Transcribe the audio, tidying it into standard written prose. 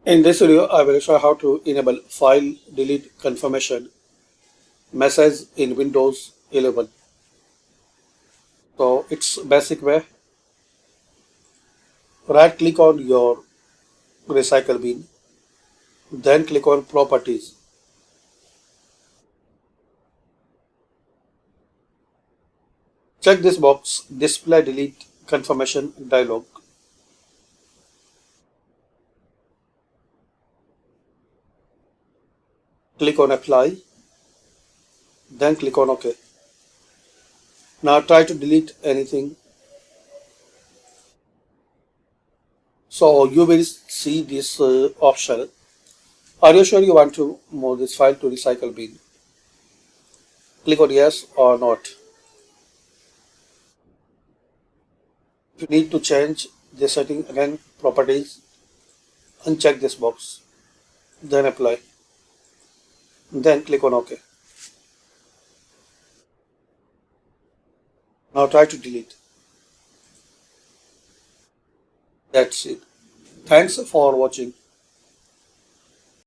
In this video, I will show how to enable file delete confirmation message in Windows 11. So it's basic way. Right click on your recycle bin, then click on properties. Check this box, display delete confirmation dialog. Click on apply, then click on OK. Now try to delete anything. So you will see this option. Are you sure you want to move this file to recycle bin? Click on yes or not. If you need to change the setting again, properties, uncheck this box, then apply, then click on OK. Now try to delete. That's it. Thanks for watching.